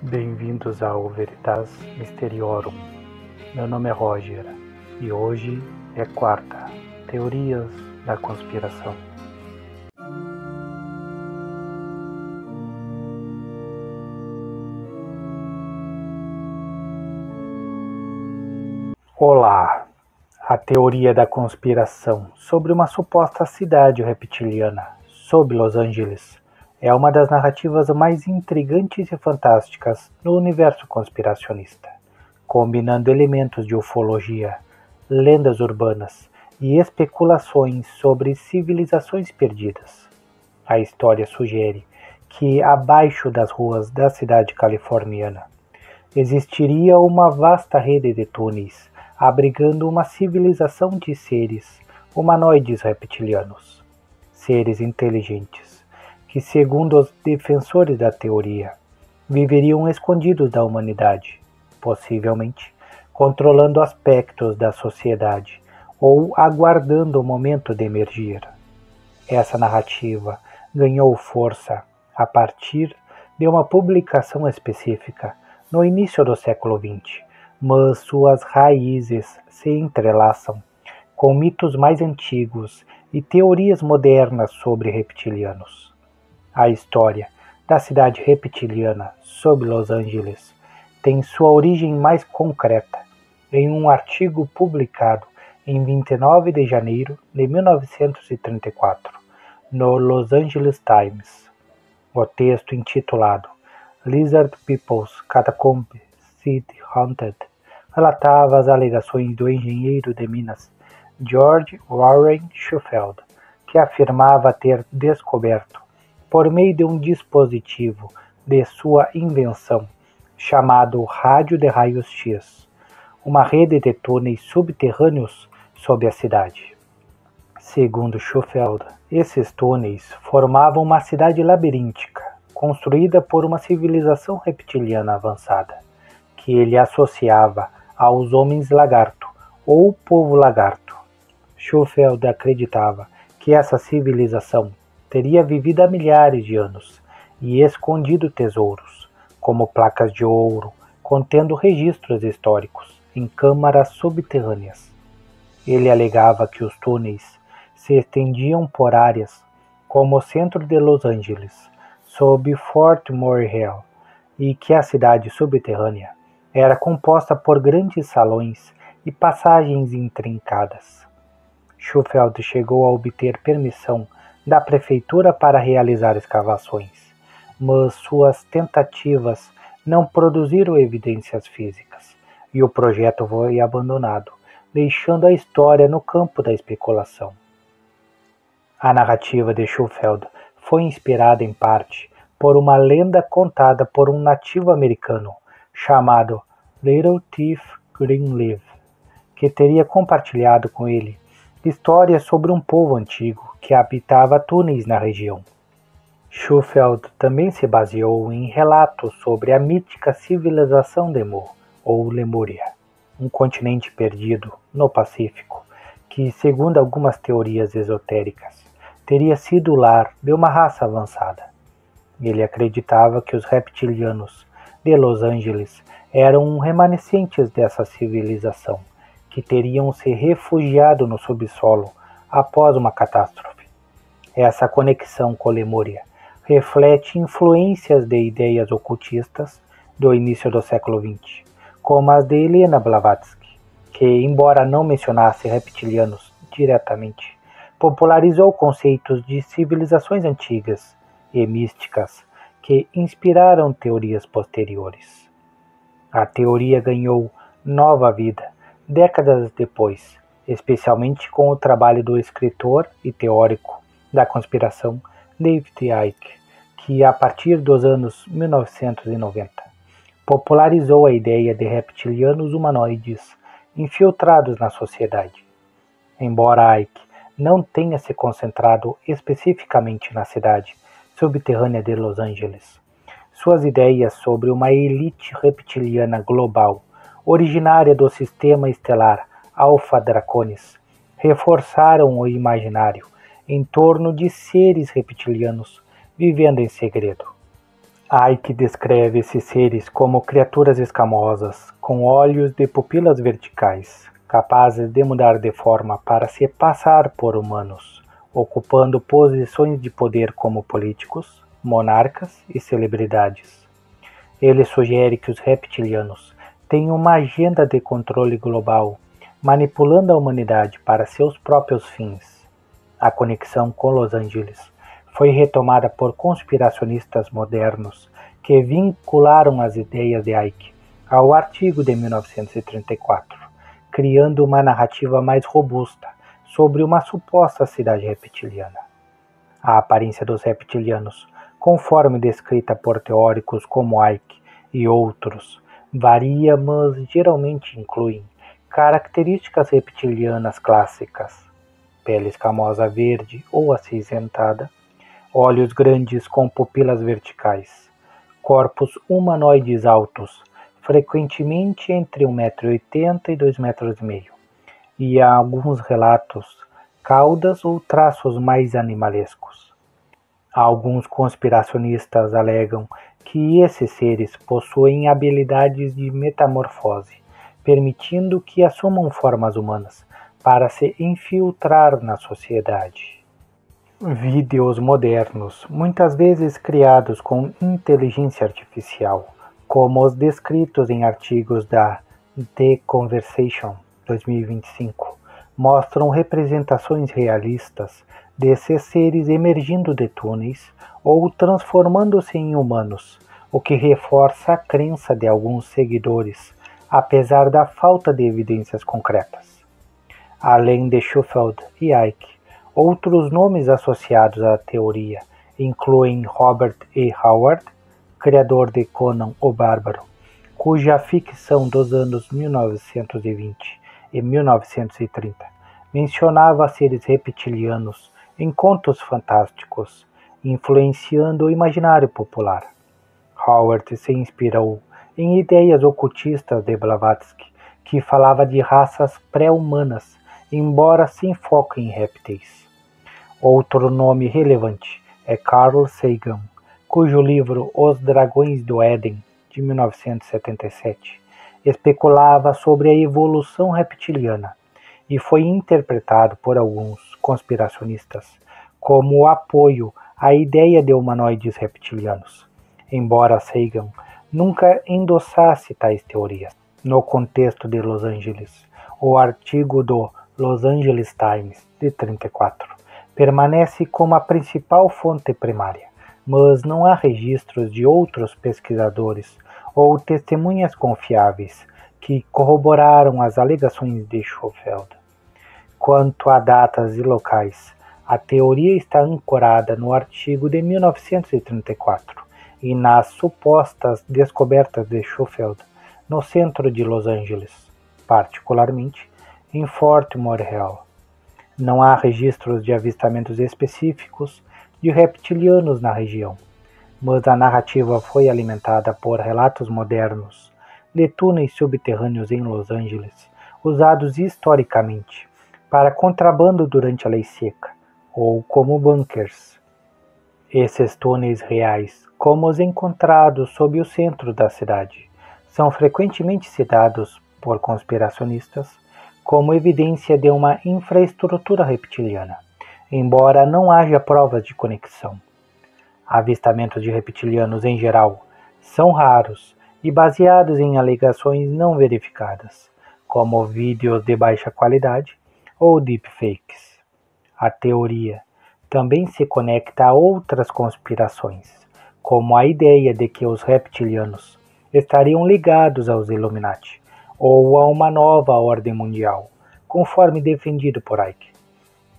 Bem-vindos ao Veritas Mysteriorum. Meu nome é Roger e hoje é quarta, Teorias da Conspiração. Olá! A teoria da conspiração sobre uma suposta cidade reptiliana sob Los Angeles é uma das narrativas mais intrigantes e fantásticas no universo conspiracionista, combinando elementos de ufologia, lendas urbanas e especulações sobre civilizações perdidas. A história sugere que, abaixo das ruas da cidade californiana, existiria uma vasta rede de túneis abrigando uma civilização de seres humanoides reptilianos, seres inteligentes, que, segundo os defensores da teoria, viveriam escondidos da humanidade, possivelmente controlando aspectos da sociedade ou aguardando o momento de emergir. Essa narrativa ganhou força a partir de uma publicação específica no início do século XX, mas suas raízes se entrelaçam com mitos mais antigos e teorias modernas sobre reptilianos. A história da cidade reptiliana sob Los Angeles tem sua origem mais concreta em um artigo publicado em 29 de janeiro de 1934 no Los Angeles Times. O texto, intitulado Lizard People's Catacomb City Haunted, relatava as alegações do engenheiro de Minas George Warren Schofield, que afirmava ter descoberto, por meio de um dispositivo de sua invenção, chamado rádio de raios-x, uma rede de túneis subterrâneos sob a cidade. Segundo Schofield, esses túneis formavam uma cidade labiríntica, construída por uma civilização reptiliana avançada, que ele associava aos homens lagarto ou povo lagarto. Schofield acreditava que essa civilização teria vivido há milhares de anos e escondido tesouros, como placas de ouro, contendo registros históricos em câmaras subterrâneas. Ele alegava que os túneis se estendiam por áreas como o centro de Los Angeles, sob Fort Morehill, e que a cidade subterrânea era composta por grandes salões e passagens intrincadas. Schofield chegou a obter permissão da prefeitura para realizar escavações, mas suas tentativas não produziram evidências físicas, e o projeto foi abandonado, deixando a história no campo da especulação. A narrativa de Schofield foi inspirada em parte por uma lenda contada por um nativo americano chamado Little Thief Greenleaf, que teria compartilhado com ele histórias sobre um povo antigo que habitava túneis na região. Schofield também se baseou em relatos sobre a mítica civilização de Mu, ou Lemúria, um continente perdido no Pacífico, que, segundo algumas teorias esotéricas, teria sido o lar de uma raça avançada. Ele acreditava que os reptilianos de Los Angeles eram remanescentes dessa civilização, que teriam se refugiado no subsolo após uma catástrofe. Essa conexão com Lemúria reflete influências de ideias ocultistas do início do século XX, como as de Helena Blavatsky, que, embora não mencionasse reptilianos diretamente, popularizou conceitos de civilizações antigas e místicas que inspiraram teorias posteriores. A teoria ganhou nova vida décadas depois, especialmente com o trabalho do escritor e teórico da conspiração David Icke, que, a partir dos anos 1990, popularizou a ideia de reptilianos humanoides infiltrados na sociedade. Embora Icke não tenha se concentrado especificamente na cidade subterrânea de Los Angeles, suas ideias sobre uma elite reptiliana global, originária do sistema estelar Alpha Draconis, reforçaram o imaginário em torno de seres reptilianos vivendo em segredo. Icke descreve esses seres como criaturas escamosas, com olhos de pupilas verticais, capazes de mudar de forma para se passar por humanos, ocupando posições de poder como políticos, monarcas e celebridades. Ele sugere que os reptilianos têm uma agenda de controle global, manipulando a humanidade para seus próprios fins. A conexão com Los Angeles foi retomada por conspiracionistas modernos que vincularam as ideias de Icke ao artigo de 1934, criando uma narrativa mais robusta sobre uma suposta cidade reptiliana. A aparência dos reptilianos, conforme descrita por teóricos como Icke e outros, varia, mas geralmente incluem características reptilianas clássicas: pele escamosa verde ou acinzentada, olhos grandes com pupilas verticais, corpos humanoides altos, frequentemente entre 1,80 m e 2,5 m, e há alguns relatos, caudas ou traços mais animalescos. Alguns conspiracionistas alegam que esses seres possuem habilidades de metamorfose, permitindo que assumam formas humanas para se infiltrar na sociedade. Vídeos modernos, muitas vezes criados com inteligência artificial, como os descritos em artigos da The Conversation 2025, mostram representações realistas desses seres emergindo de túneis ou transformando-se em humanos, o que reforça a crença de alguns seguidores, apesar da falta de evidências concretas. Além de Schofield e Icke, outros nomes associados à teoria incluem Robert E. Howard, criador de Conan o Bárbaro, cuja ficção dos anos 1920 e 1930 mencionava seres reptilianos em contos fantásticos, influenciando o imaginário popular. Howard se inspirou em ideias ocultistas de Blavatsky, que falava de raças pré-humanas, embora sem foco em répteis. Outro nome relevante é Carl Sagan, cujo livro Os Dragões do Éden, de 1977, especulava sobre a evolução reptiliana e foi interpretado por alguns conspiracionistas como apoio à ideia de humanoides reptilianos, embora Sagan nunca endossasse tais teorias. No contexto de Los Angeles, o artigo do Los Angeles Times, de 34, permanece como a principal fonte primária, mas não há registros de outros pesquisadores ou testemunhas confiáveis que corroboraram as alegações de Schofield. Quanto a datas e locais, a teoria está ancorada no artigo de 1934 e nas supostas descobertas de Schofield no centro de Los Angeles, particularmente em Fort Lauderdale. Não há registros de avistamentos específicos de reptilianos na região, mas a narrativa foi alimentada por relatos modernos de túneis subterrâneos em Los Angeles, usados historicamente para contrabando durante a Lei Seca, ou como bunkers. Esses túneis reais, como os encontrados sob o centro da cidade, são frequentemente citados por conspiracionistas como evidência de uma infraestrutura reptiliana, embora não haja provas de conexão. Avistamentos de reptilianos em geral são raros e baseados em alegações não verificadas, como vídeos de baixa qualidade ou deepfakes. A teoria também se conecta a outras conspirações, como a ideia de que os reptilianos estariam ligados aos Illuminati ou a uma nova ordem mundial, conforme defendido por Icke.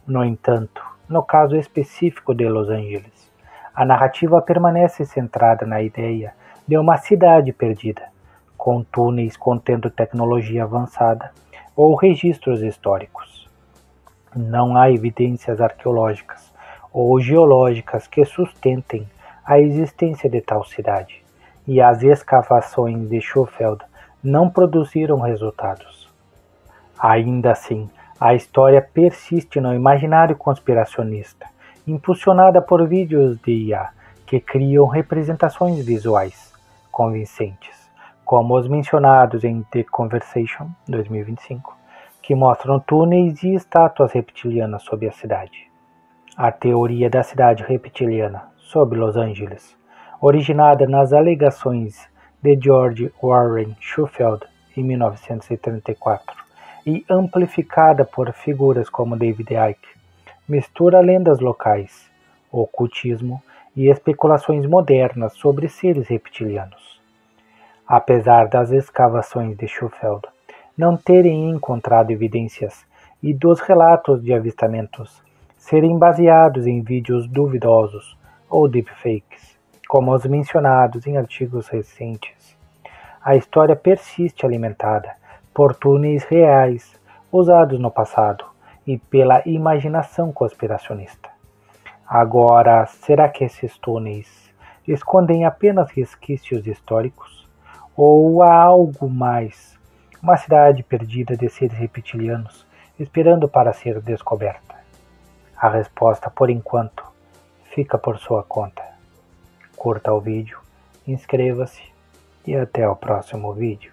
No entanto, no caso específico de Los Angeles, a narrativa permanece centrada na ideia de uma cidade perdida, com túneis contendo tecnologia avançada ou registros históricos. Não há evidências arqueológicas ou geológicas que sustentem a existência de tal cidade, e as escavações de Schofield não produziram resultados. Ainda assim, a história persiste no imaginário conspiracionista, impulsionada por vídeos de IA que criam representações visuais convincentes, como os mencionados em The Conversation, 2025, que mostram túneis e estátuas reptilianas sob a cidade. A teoria da cidade reptiliana sob Los Angeles, originada nas alegações de George Warren Schofield em 1934 e amplificada por figuras como David Icke, mistura lendas locais, ocultismo e especulações modernas sobre seres reptilianos. Apesar das escavações de Schofield não terem encontrado evidências e dos relatos de avistamentos serem baseados em vídeos duvidosos ou deepfakes, como os mencionados em artigos recentes, a história persiste alimentada por túneis reais usados no passado e pela imaginação conspiracionista. Agora, será que esses túneis escondem apenas resquícios históricos? Ou há algo mais? Uma cidade perdida de seres reptilianos esperando para ser descoberta? A resposta, por enquanto, fica por sua conta. Curta o vídeo, inscreva-se e até o próximo vídeo.